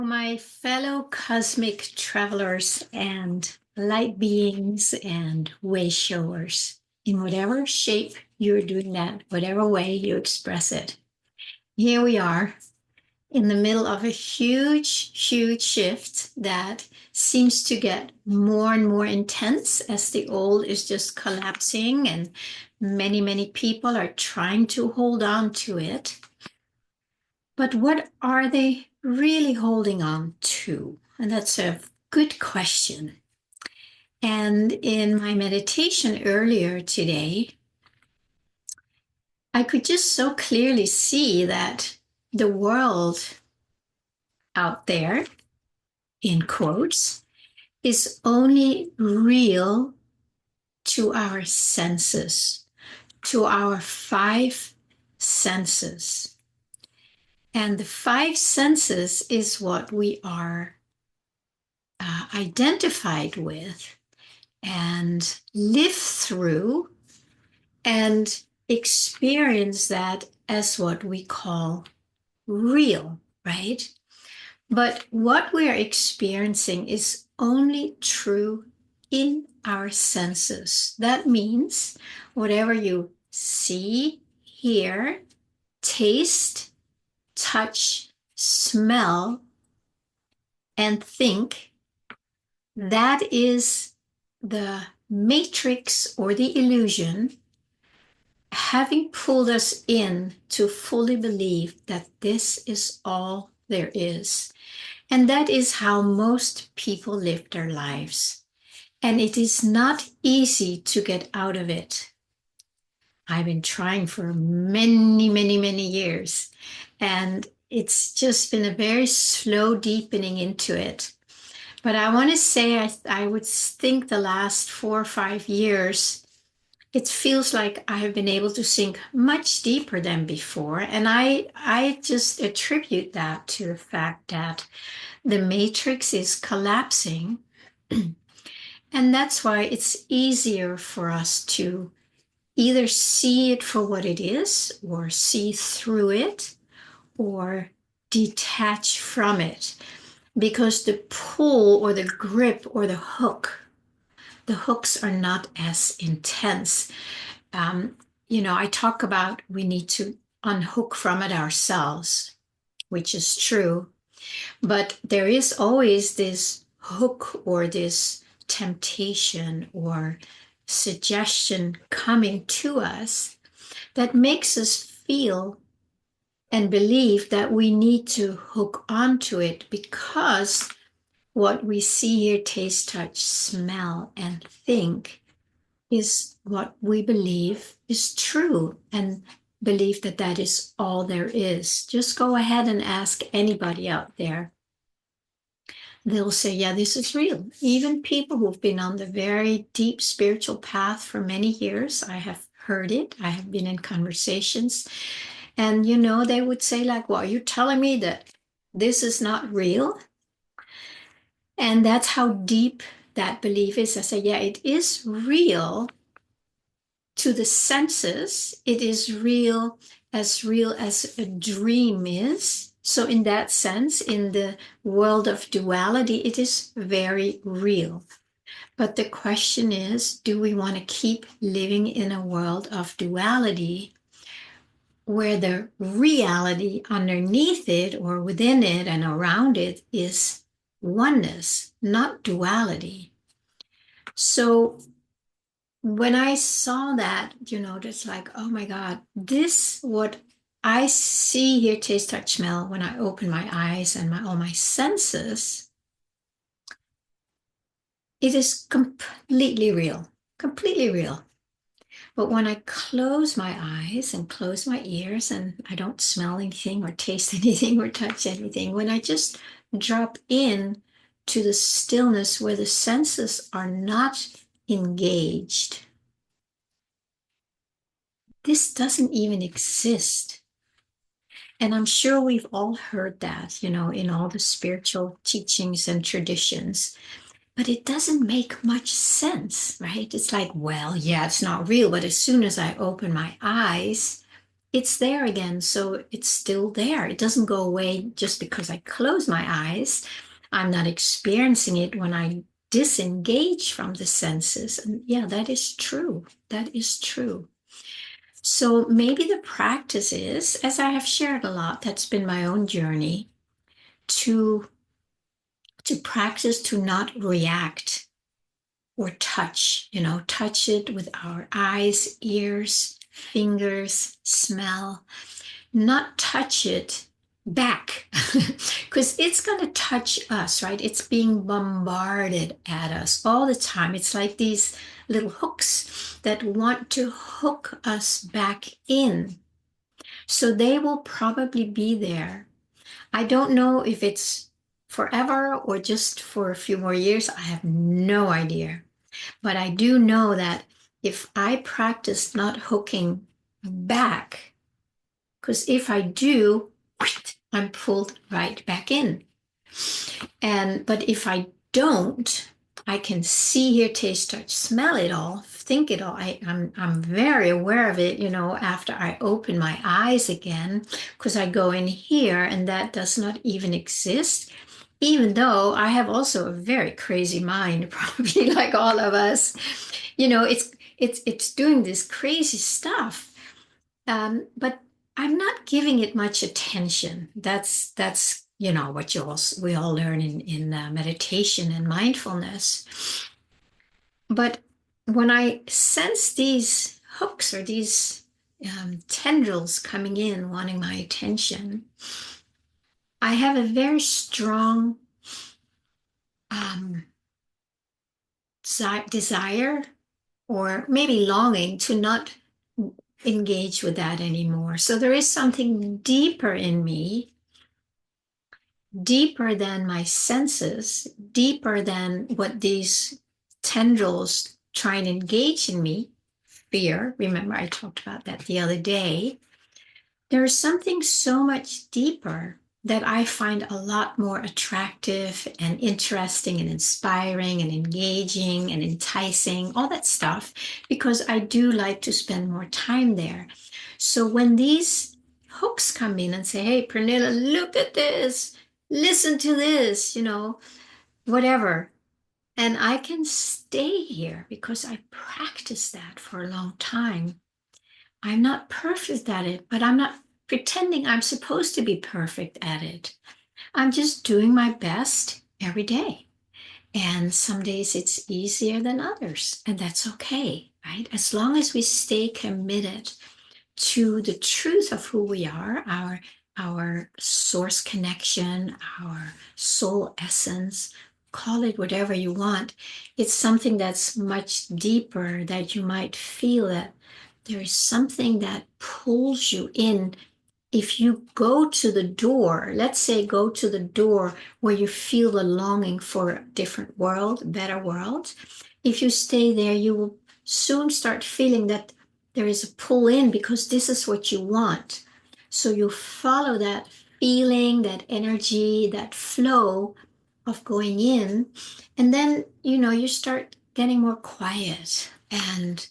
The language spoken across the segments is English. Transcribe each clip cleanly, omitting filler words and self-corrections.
My fellow cosmic travelers and light beings and way showers, in whatever shape you're doing that, whatever way you express it. Here we are in the middle of a huge shift that seems to get more and more intense as the old is just collapsing, and many people are trying to hold on to it. But what are they really holding on to? And that's a good question. And in my meditation earlier today, I could just so clearly see that the world out there, in quotes, is only real to our senses, to our five senses. And the five senses is what we are identified with and live through and experience that as what we call real, right? But what we are experiencing is only true in our senses. That means whatever you see, hear, taste, touch, smell, and think, that is the matrix or the illusion having pulled us in to fully believe that this is all there is. And that is how most people live their lives. And it is not easy to get out of it. I've been trying for many years, and it's just been a very slow deepening into it. But I want to say, I would think the last 4 or 5 years, it feels like I have been able to sink much deeper than before. And I just attribute that to the fact that the matrix is collapsing. And that's why it's easier for us to either see it for what it is, or see through it, or detach from it. Because the pull or the grip or the hooks are not as intense. I talk about we need to unhook from it ourselves, which is true. But there is always this hook or this temptation or suggestion coming to us that makes us feel and believe that we need to hook onto it because what we see, hear, taste, touch, smell, and think is what we believe is true, and believe that that is all there is. Just go ahead and ask anybody out there. They'll say, yeah, this is real. Even people who've been on the very deep spiritual path for many years, I have heard it. I have been in conversations. And, they would say, like, well, you're telling me that this is not real? And that's how deep that belief is. I say, yeah, it is real to the senses. It is real as a dream is. So in that sense, in the world of duality, it is very real. But the question is, do we want to keep living in a world of duality where the reality underneath it or within it and around it is oneness, not duality? So when I saw that, it's like, oh my God, what I see, hear, taste, touch, smell when I open my eyes and all my senses, it is completely real, completely real. But when I close my eyes and close my ears and I don't smell anything or taste anything or touch anything, when I just drop in to the stillness where the senses are not engaged, this doesn't even exist. And I'm sure we've all heard that, in all the spiritual teachings and traditions, but it doesn't make much sense, right? It's like, well, yeah, it's not real, but as soon as I open my eyes, it's there again. So it's still there. It doesn't go away just because I close my eyes. I'm not experiencing it when I disengage from the senses. And yeah, that is true. That is true. So maybe the practice is, as I have shared a lot, that's been my own journey, to practice to not react or touch, touch it with our eyes, ears, fingers, smell, not touch it back because it's going to touch us, right? It's being bombarded at us all the time. It's like these little hooks that want to hook us back in. So they will probably be there. I don't know if it's forever or just for a few more years. I have no idea. But I do know that if I practice not hooking back, because if I do, I'm pulled right back in. But if I don't, I can see, hear, taste, touch, smell it all, think it all. I'm very aware of it, after I open my eyes again, because I go in here and that does not even exist. Even though I have also a very crazy mind, probably like all of us, it's doing this crazy stuff. But I'm not giving it much attention. That's what we all learn in meditation and mindfulness. But when I sense these hooks or these tendrils coming in, wanting my attention, I have a very strong um, desire or maybe longing to not engage with that anymore. So there is something deeper in me, deeper than my senses, deeper than what these tendrils try and engage in me. Fear. Remember, I talked about that the other day. There is something so much deeper that I find a lot more attractive and interesting and inspiring and engaging and enticing, all that stuff, because I do like to spend more time there. So when these hooks come in and say, hey, Pernilla, look at this, listen to this, whatever. And I can stay here because I practiced that for a long time. I'm not perfect at it, but I'm not pretending I'm supposed to be perfect at it. I'm just doing my best every day. And some days it's easier than others, and that's okay, right? As long as we stay committed to the truth of who we are, our source connection, our soul essence, call it whatever you want. It's something that's much deeper, that you might feel that there is something that pulls you in. If you go to the door, let's say go to the door where you feel the longing for a different world, better world, if you stay there, you will soon start feeling that there is a pull in because this is what you want. So you follow that feeling, that energy, that flow of going in, and then, you start getting more quiet and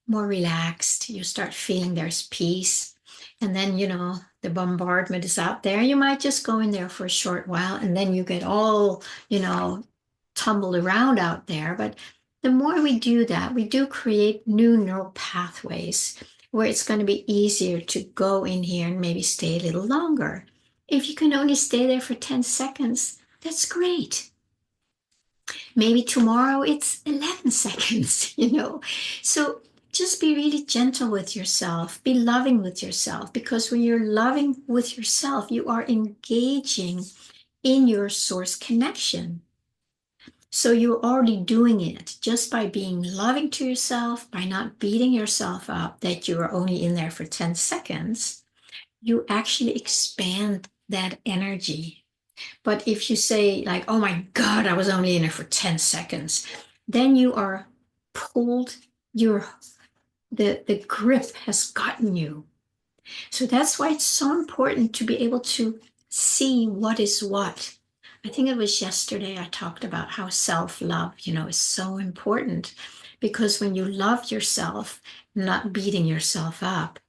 more relaxed. You start feeling there's peace. And then, the bombardment is out there. You might just go in there for a short while and then you get all, tumbled around out there. But the more we do that, we do create new neural pathways where it's going to be easier to go in here and maybe stay a little longer. If you can only stay there for 10 seconds, that's great. Maybe tomorrow it's 11 seconds, So just be really gentle with yourself, be loving with yourself, because when you're loving with yourself, you are engaging in your source connection. So you're already doing it just by being loving to yourself, by not beating yourself up that you are only in there for 10 seconds. You actually expand that energy. But if you say like, oh my God, I was only in there for 10 seconds, then you are pulled, the grip has gotten you. So that's why it's so important to be able to see what is what. I think it was yesterday I talked about how self-love, is so important, because when you love yourself, not beating yourself up,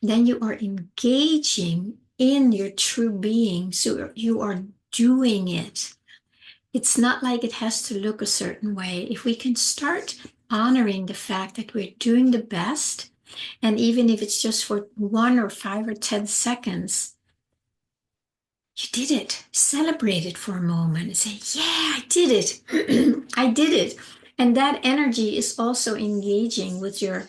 then you are engaging in your true being. So you are doing it. It's not like it has to look a certain way. If we can start honoring the fact that we're doing the best, and even if it's just for 1 or 5 or 10 seconds, you did it. Celebrate it for a moment and say, yeah, I did it. I did it. And that energy is also engaging with your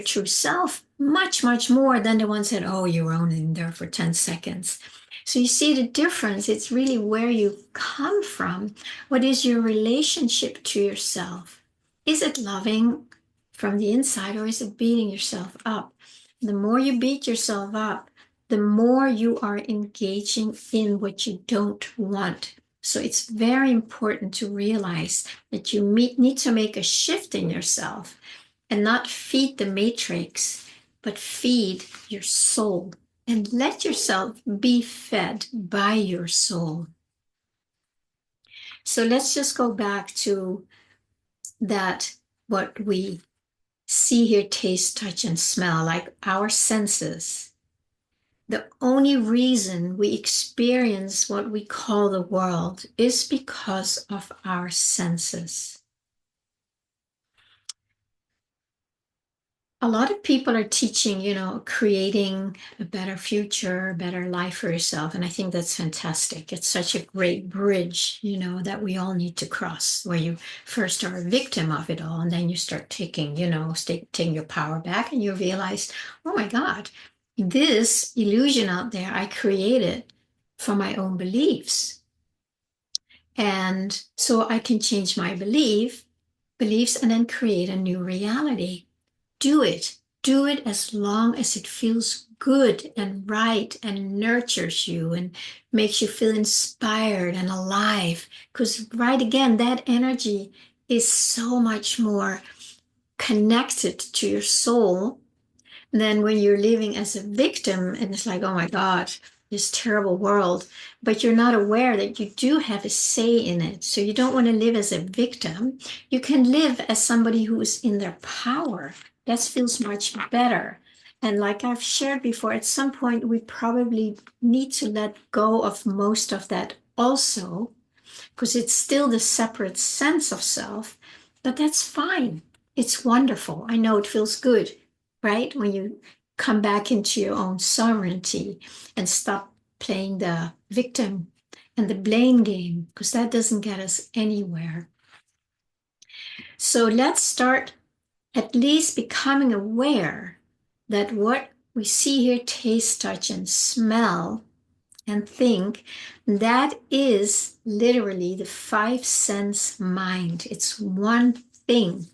true self much, much more than the ones that, oh, you were only in there for 10 seconds. So you see the difference. It's really where you come from. What is your relationship to yourself? Is it loving from the inside, or is it beating yourself up? The more you beat yourself up, the more you are engaging in what you don't want. So it's very important to realize that you need to make a shift in yourself and not feed the matrix, but feed your soul and let yourself be fed by your soul. So let's just go back to that, what we see, hear, taste, touch, and smell, like our senses. The only reason we experience what we call the world is because of our senses. A lot of people are teaching, creating a better future, a better life for yourself. And I think that's fantastic. It's such a great bridge, that we all need to cross, where you first are a victim of it all, and then you start taking, taking your power back, and you realize, oh my God, this illusion out there I created from my own beliefs. And so I can change my beliefs and then create a new reality. Do it. Do it as long as it feels good and right and nurtures you and makes you feel inspired and alive. Because, right, again, that energy is so much more connected to your soul than when you're living as a victim and it's like, oh my God, this terrible world. But you're not aware that you do have a say in it. So you don't want to live as a victim. You can live as somebody who is in their power. That feels much better. And like I've shared before, at some point we probably need to let go of most of that also, because it's still the separate sense of self, but that's fine. It's wonderful. I know it feels good, right? When you come back into your own sovereignty and stop playing the victim and the blame game, because that doesn't get us anywhere. So let's start at least becoming aware that what we see, hear, taste, touch, and smell and think, that is literally the 5 sense mind. It's one thing.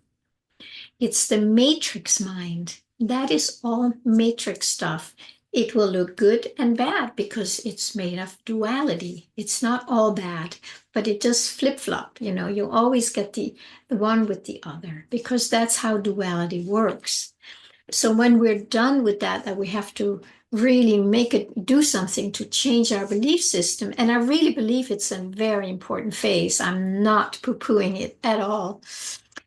It's the matrix mind. That is all matrix stuff. It will look good and bad because it's made of duality. It's not all bad, but it does flip-flop. You always get the one with the other, because that's how duality works. So when we're done with that we have to really do something to change our belief system. And I really believe it's a very important phase. I'm not poo-pooing it at all.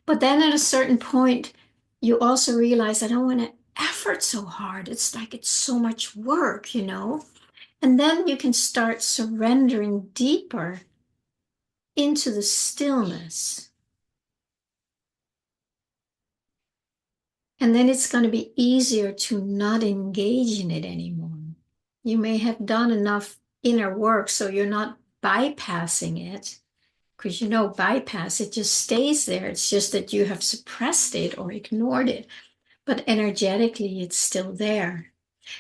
But then at a certain point, you also realize I don't want to effort so hard. It's like it's so much work. And then you can start surrendering deeper into the stillness. And then it's going to be easier to not engage in it anymore. You may have done enough inner work so you're not bypassing it, because bypass, it just stays there. It's just that you have suppressed it or ignored it, but energetically it's still there.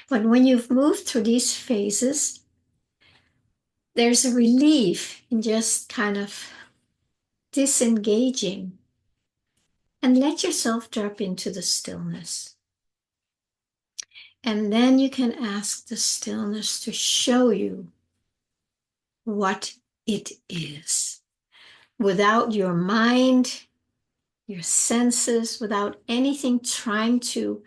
But when you've moved through these phases, there's a relief in just kind of disengaging and let yourself drop into the stillness. And then you can ask the stillness to show you what it is, without your mind, your senses, without anything trying to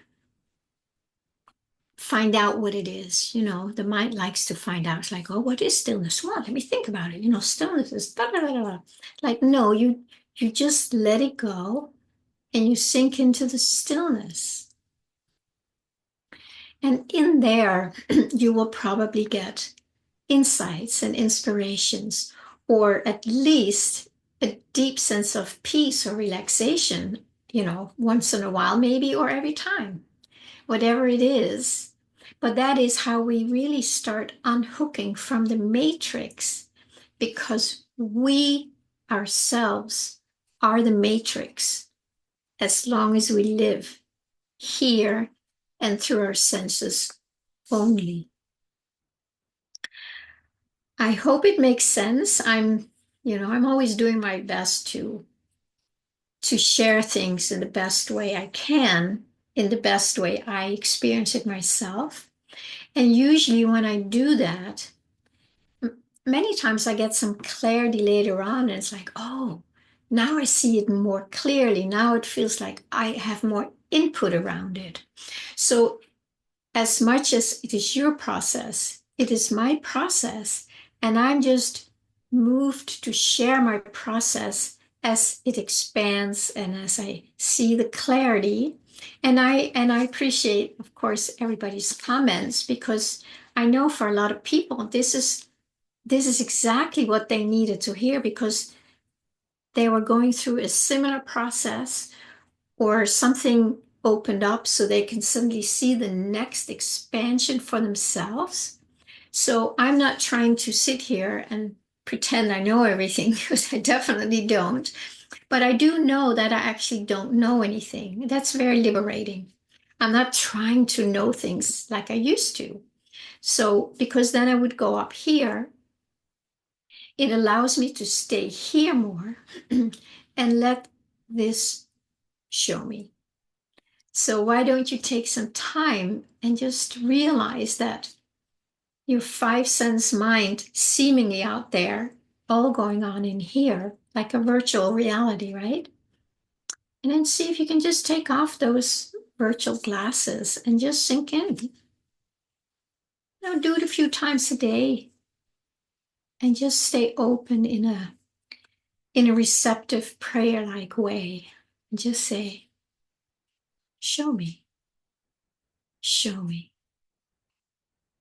find out what it is. The mind likes to find out. It's like, oh, what is stillness? Well, let me think about it. Stillness is da da da da. Like, no, you just let it go and you sink into the stillness. And in there, you will probably get insights and inspirations, or at least a deep sense of peace or relaxation, once in a while, maybe, or every time, whatever it is. But that is how we really start unhooking from the matrix, because we ourselves are the matrix as long as we live here and through our senses only. I hope it makes sense. I'm always doing my best to share things in the best way I can, in the best way I experience it myself. And usually when I do that, many times I get some clarity later on, and it's like, oh, now I see it more clearly. Now it feels like I have more input around it. So as much as it is your process, it is my process. And I'm just moved to share my process as it expands and as I see the clarity. And I appreciate, of course, everybody's comments, because I know for a lot of people, this is exactly what they needed to hear, because they were going through a similar process, or something opened up so they can suddenly see the next expansion for themselves. So I'm not trying to sit here and pretend I know everything, because I definitely don't. But I do know that I actually don't know anything. That's very liberating. I'm not trying to know things like I used to. So, because then I would go up here, it allows me to stay here more and let this show me. So why don't you take some time and just realize that your five sense mind seemingly out there, all going on in here, like a virtual reality, right? And then see if you can just take off those virtual glasses and just sink in. Do it a few times a day and just stay open in a receptive prayer-like way. And just say, show me, show me.